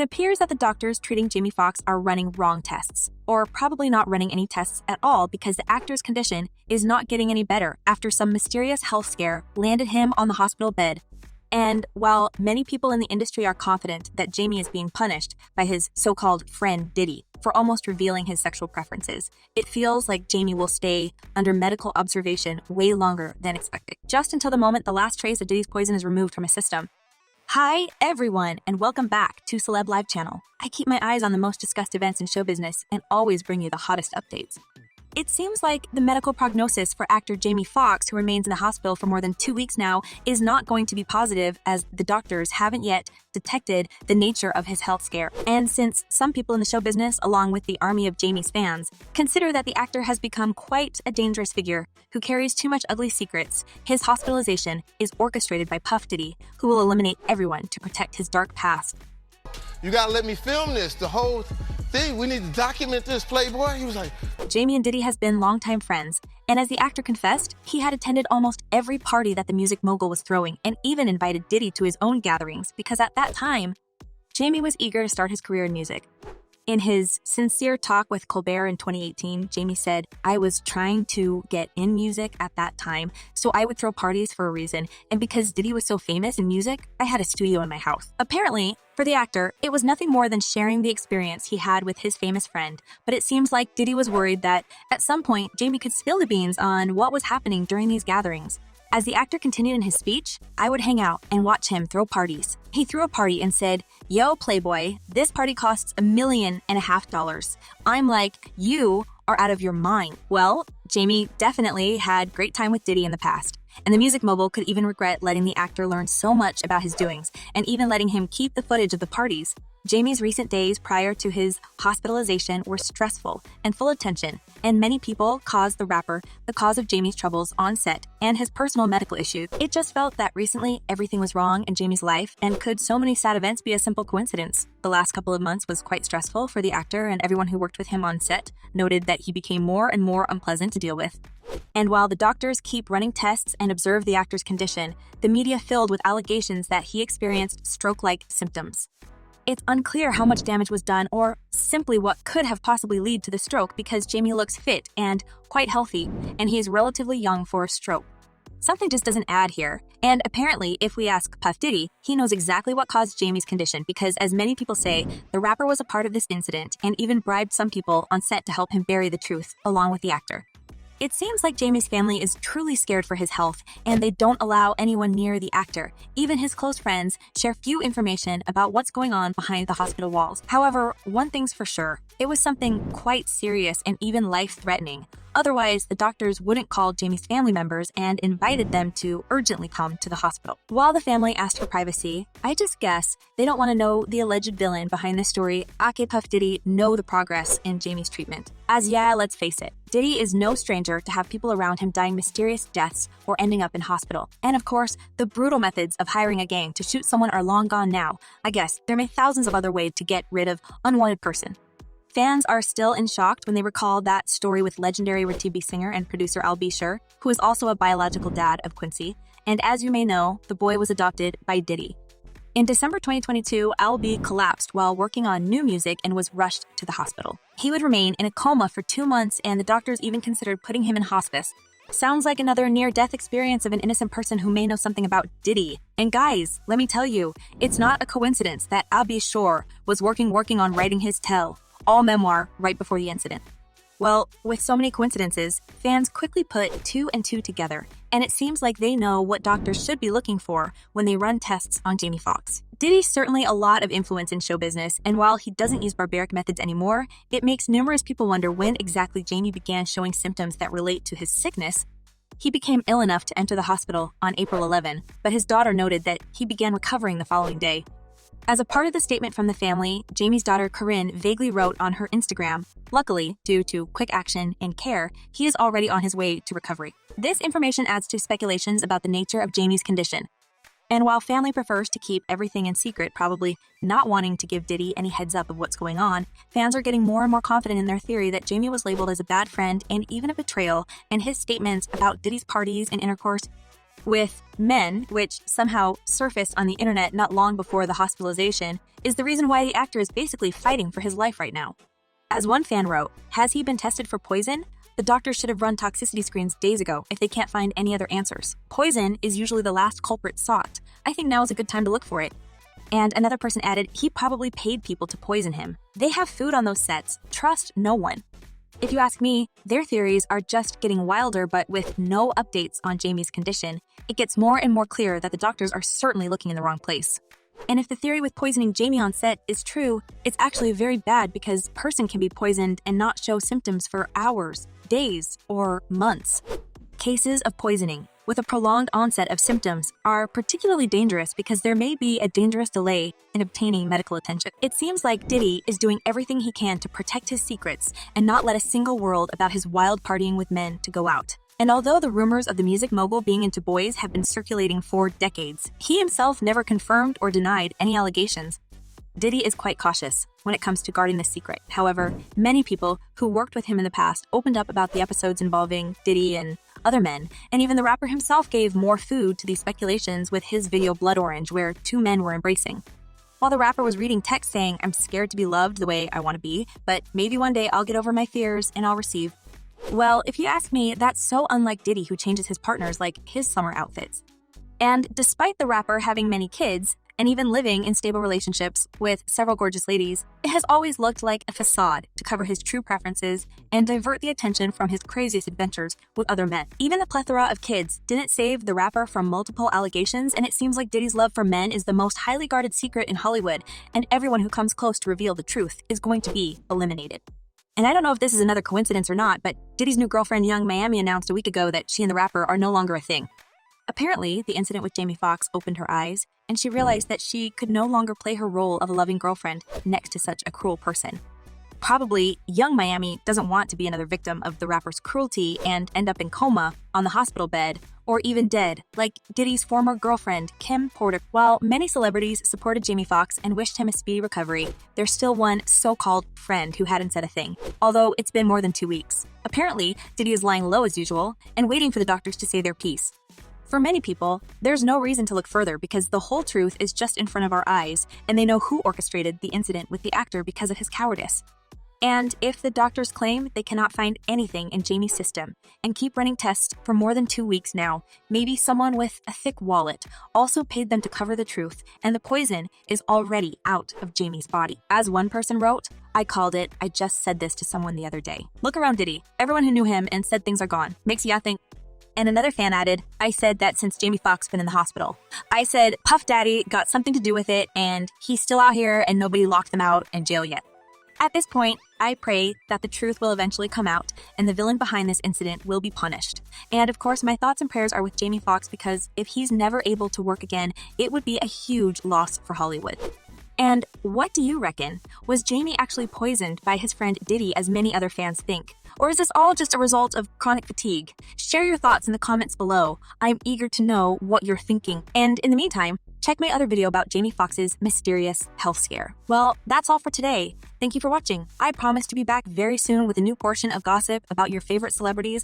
appears that the doctors treating Jamie Foxx are running wrong tests, or probably not running any tests at all because the actor's condition is not getting any better after some mysterious health scare landed him on the hospital bed. And while many people in the industry are confident that Jamie is being punished by his so-called friend Diddy for almost revealing his sexual preferences, it feels like Jamie will stay under medical observation way longer than expected, just until the moment the last trace of Diddy's poison is removed from his system. Hi everyone, and welcome back to Celeb Live Channel. I keep my eyes on the most discussed events in show business and always bring you the hottest updates. It seems like the medical prognosis for actor Jamie Foxx, who remains in the hospital for more than 2 weeks now, is not going to be positive, as the doctors haven't yet detected the nature of his health scare. And since some people in the show business, along with the army of Jamie's fans, consider that the actor has become quite a dangerous figure who carries too much ugly secrets, his hospitalization is orchestrated by Puff Diddy, who will eliminate everyone to protect his dark past. You gotta let me film this, the whole thing. We need to document this, Playboy. He was like... Jamie and Diddy has been longtime friends, and as the actor confessed, he had attended almost every party that the music mogul was throwing and even invited Diddy to his own gatherings because at that time, Jamie was eager to start his career in music. In his sincere talk with Colbert in 2018, Jamie said, "I was trying to get in music at that time, so I would throw parties for a reason, and because Diddy was so famous in music, I had a studio in my house." Apparently, for the actor, it was nothing more than sharing the experience he had with his famous friend, but it seems like Diddy was worried that at some point, Jamie could spill the beans on what was happening during these gatherings. As the actor continued in his speech, "I would hang out and watch him throw parties. He threw a party and said, 'Yo, Playboy, this party costs $1.5 million. I'm like, you are out of your mind.'" Well, Jamie definitely had great time with Diddy in the past, and the music mogul could even regret letting the actor learn so much about his doings and even letting him keep the footage of the parties. Jamie's recent days prior to his hospitalization were stressful and full of tension, and many people caused the rapper the cause of Jamie's troubles on set and his personal medical issues. It just felt that recently everything was wrong in Jamie's life, and could so many sad events be a simple coincidence? The last couple of months was quite stressful for the actor, and everyone who worked with him on set noted that he became more and more unpleasant to deal with. And while the doctors keep running tests and observe the actor's condition, the media filled with allegations that he experienced stroke-like symptoms. It's unclear how much damage was done or simply what could have possibly led to the stroke, because Jamie looks fit and quite healthy, and he is relatively young for a stroke. Something just doesn't add here. And apparently, if we ask Puff Diddy, he knows exactly what caused Jamie's condition because, as many people say, the rapper was a part of this incident and even bribed some people on set to help him bury the truth, along with the actor. It seems like Jamie's family is truly scared for his health, and they don't allow anyone near the actor. Even his close friends share few information about what's going on behind the hospital walls. However, one thing's for sure, it was something quite serious and even life-threatening. Otherwise, the doctors wouldn't call Jamie's family members and invited them to urgently come to the hospital. While the family asked for privacy, I just guess they don't want to know the alleged villain behind this story, aka Puff Diddy, know the progress in Jamie's treatment. As yeah, let's face it, Diddy is no stranger to have people around him dying mysterious deaths or ending up in hospital. And of course, the brutal methods of hiring a gang to shoot someone are long gone now. I guess there may be thousands of other ways to get rid of unwanted person. Fans are still in shock when they recall that story with legendary R&B singer and producer Al B. Sure, who is also a biological dad of Quincy. And as you may know, the boy was adopted by Diddy. In December 2022, Al B collapsed while working on new music and was rushed to the hospital. He would remain in a coma for 2 months, and the doctors even considered putting him in hospice. Sounds like another near-death experience of an innocent person who may know something about Diddy. And guys, let me tell you, it's not a coincidence that Al B. Sure was working on writing his all memoir right before the incident. Well, with so many coincidences, fans quickly put 2 and 2 together, and it seems like they know what doctors should be looking for when they run tests on Jamie Foxx. Diddy's certainly a lot of influence in show business, and while he doesn't use barbaric methods anymore, it makes numerous people wonder when exactly Jamie began showing symptoms that relate to his sickness. He became ill enough to enter the hospital on April 11, but his daughter noted that he began recovering the following day. As a part of the statement from the family, Jamie's daughter Corinne vaguely wrote on her Instagram, "Luckily, due to quick action and care, he is already on his way to recovery." This information adds to speculations about the nature of Jamie's condition. And while family prefers to keep everything in secret, probably not wanting to give Diddy any heads up of what's going on, fans are getting more and more confident in their theory that Jamie was labeled as a bad friend and even a betrayal, and his statements about Diddy's parties and intercourse with men, which somehow surfaced on the internet not long before the hospitalization, is the reason why the actor is basically fighting for his life right now. As one fan wrote, "Has he been tested for poison? The doctors should have run toxicity screens days ago if they can't find any other answers. Poison is usually the last culprit sought. I think now is a good time to look for it." And another person added, "He probably paid people to poison him. They have food on those sets. Trust no one." If you ask me, their theories are just getting wilder, but with no updates on Jamie's condition, it gets more and more clear that the doctors are certainly looking in the wrong place. And if the theory with poisoning Jamie on set is true, it's actually very bad because a person can be poisoned and not show symptoms for hours, days, or months. Cases of poisoning with a prolonged onset of symptoms are particularly dangerous because there may be a dangerous delay in obtaining medical attention. It seems like Diddy is doing everything he can to protect his secrets and not let a single word about his wild partying with men to go out. And although the rumors of the music mogul being into boys have been circulating for decades, he himself never confirmed or denied any allegations. Diddy is quite cautious when it comes to guarding this secret. However, many people who worked with him in the past opened up about the episodes involving Diddy and other men, and even the rapper himself gave more food to these speculations with his video Blood Orange, where two men were embracing. While the rapper was reading text saying, "I'm scared to be loved the way I want to be, but maybe one day I'll get over my fears and I'll receive." Well, if you ask me, that's so unlike Diddy, who changes his partners like his summer outfits. And despite the rapper having many kids, and even living in stable relationships with several gorgeous ladies, it has always looked like a facade to cover his true preferences and divert the attention from his craziest adventures with other men. Even the plethora of kids didn't save the rapper from multiple allegations, and it seems like Diddy's love for men is the most highly guarded secret in Hollywood, and everyone who comes close to reveal the truth is going to be eliminated. And I don't know if this is another coincidence or not, but Diddy's new girlfriend, Young Miami, announced a week ago that she and the rapper are no longer a thing. Apparently, the incident with Jamie Foxx opened her eyes, and she realized that she could no longer play her role of a loving girlfriend next to such a cruel person. Probably, Young Miami doesn't want to be another victim of the rapper's cruelty and end up in coma, on the hospital bed, or even dead, like Diddy's former girlfriend, Kim Porter. While many celebrities supported Jamie Foxx and wished him a speedy recovery, there's still one so-called friend who hadn't said a thing, although it's been more than 2 weeks. Apparently, Diddy is lying low as usual and waiting for the doctors to say their piece. For many people, there's no reason to look further because the whole truth is just in front of our eyes, and they know who orchestrated the incident with the actor because of his cowardice. And if the doctors claim they cannot find anything in Jamie's system and keep running tests for more than 2 weeks now, maybe someone with a thick wallet also paid them to cover the truth, and the poison is already out of Jamie's body. As one person wrote, "I called it. I just said this to someone the other day." Look around Diddy. Everyone who knew him and said things are gone. Makes ya think. And another fan added, "I said that since Jamie Foxx been in the hospital. I said Puff Daddy got something to do with it, and he's still out here and nobody locked them out in jail yet." At this point, I pray that the truth will eventually come out and the villain behind this incident will be punished. And of course, my thoughts and prayers are with Jamie Foxx because if he's never able to work again, it would be a huge loss for Hollywood. And what do you reckon? Was Jamie actually poisoned by his friend Diddy as many other fans think? Or is this all just a result of chronic fatigue? Share your thoughts in the comments below. I'm eager to know what you're thinking. And in the meantime, check my other video about Jamie Foxx's mysterious health scare. Well, that's all for today. Thank you for watching. I promise to be back very soon with a new portion of gossip about your favorite celebrities